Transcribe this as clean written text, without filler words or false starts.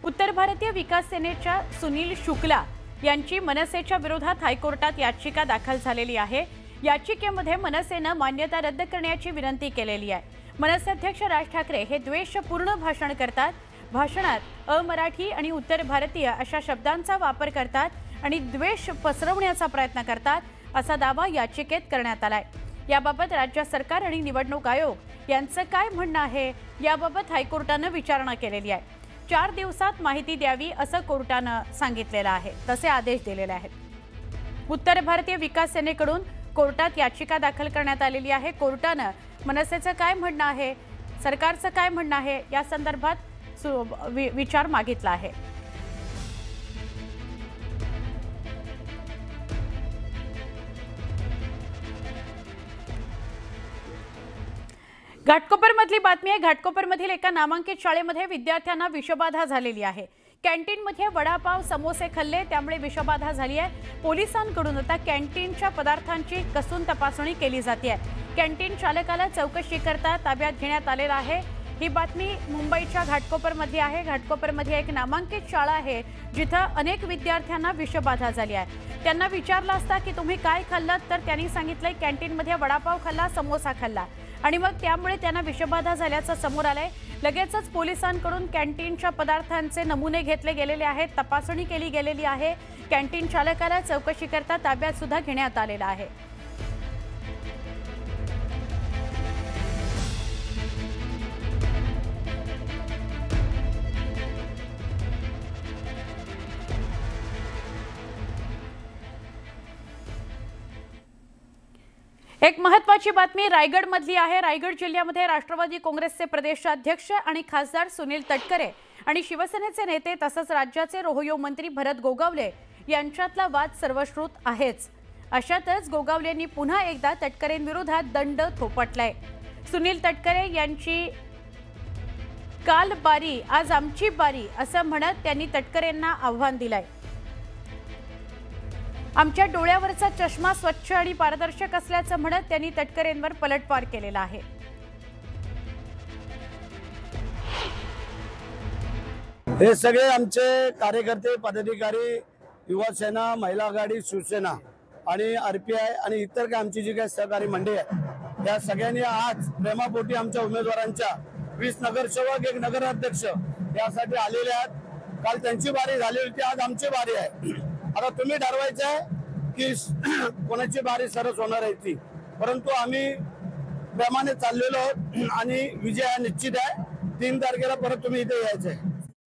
उत्तर भारतीय विकास सेनेच्या सुनील शुक्ला यांची मनसेच्या विरोधात हायकोर्टात याचिका दाखल झालेली आहे। याचिकेमध्ये मनसेने मान्यता रद्द करण्याची विनंती केलेली आहे। मनसे अध्यक्ष राज ठाकरे हे द्वेषपूर्ण भाषण करतात। भाषणात अमराठी आणि उत्तर भारतीय अशा शब्दांचा वापर करतात आणि द्वेष पसरवण्याचा प्रयत्न करतात, असा दावा याचिकेत करण्यात आलाय। याबाबत राज्य सरकार आणि निवडणूक आयोग यांचं काय म्हणणं आहे याबाबत हायकोर्टाने विचारणा केलेली आहे। 4 दिवसात माहिती द्यावी असं कोर्टाने सांगितलेलं आहे, तसे आदेश दिलेले आहेत। उत्तर भारतीय विकास सेनेकडून कोर्टात याचिका दाखल करण्यात आलेली आहे। कोर्टाने मनसेचं काय म्हणणं आहे, सरकारचं काय म्हणणं आहे या संदर्भात विचार मागितला आहे। घाटकोपरमधली बातमी आहे। घाटकोपरमधील एका नामांकित शाळेमध्ये विद्यार्थ्यांना विषबाधा झालेली आहे। कॅन्टीनमध्ये वडापाव समोसे खाल्ले, त्यामुळे विषबाधा झाली आहे। पोलिसांकडून आता कॅन्टीनच्या पदार्थांची कसून तपासणी केली जाते आहे। कॅन्टीन चालकाला चौकशी करता ताब्यात घेण्यात आलेला आहे। ही बातमी मुंबईच्या घाटकोपरमधली आहे। घाटकोपरमध्ये एक नामांकित शाळा आहे जिथं अनेक विद्यार्थ्यांना विषबाधा झाली आहे। त्यांना विचारलं असता की तुम्ही काय खाल्लात, तर त्यांनी सांगितलंय कॅन्टीनमध्ये वडापाव खाल्ला, समोसा खाल्ला आणि मग त्यामुळे त्यांना विषबाधा झाल्याचं समोर आलंय। लगेचच पोलिसांकडून कॅन्टीनच्या पदार्थांचे नमुने घेतले गेलेले आहेत, तपासणी केली गेलेली आहे। कॅन्टीन चालकाला चौकशी करता ताब्यात सुद्धा घेण्यात आलेला आहे। एक महत्त्वाची बातमी रायगडमधली आहे। रायगड जिल्ह्यामध्ये राष्ट्रवादी काँग्रेसचे प्रदेशाध्यक्ष आणि खासदार सुनील तटकरे आणि शिवसेनेचे नेते तसंच राज्याचे रोहयो मंत्री भरत गोगावले यांच्यातला वाद सर्वश्रुत आहेच। अशातच गोगावलेंनी पुन्हा एकदा तटकरेंविरोधात दंड थोपटलाय। सुनील तटकरे यांची काल बारी आज आमची बारी असं म्हणत त्यांनी तटकरेंना आव्हान दिलंय। आमच्या डोळ्यावरचा चष्मा स्वच्छ आणि पारदर्शक असल्याचं म्हणत त्यांनी तटकरेंवर पलटवार केलेला आहे। हे सगळे आमचे कार्यकर्ते, पदाधिकारी, युवा सेना, महिला आघाडी, शिवसेना आणि आरपीआय आणि इतर काही आमची जी काही सहकारी मंडळी आहे, या सगळ्यांनी आज प्रेमापोटी आमच्या उमेदवारांच्या 20 नगरसेवक, 1 नगराध्यक्ष यासाठी आलेले आहेत। काल त्यांची बारी झाली होती, आज आमची बारी आहे। आता तुम्ही ठरवायचं आहे की कोणाची बारी सरस होणार आहे ती, परंतु आम्ही प्रेमाने चाललेलो आहोत आणि विजय हा निश्चित आहे। 3 तारखेला परत तुम्ही इथे यायचं आहे।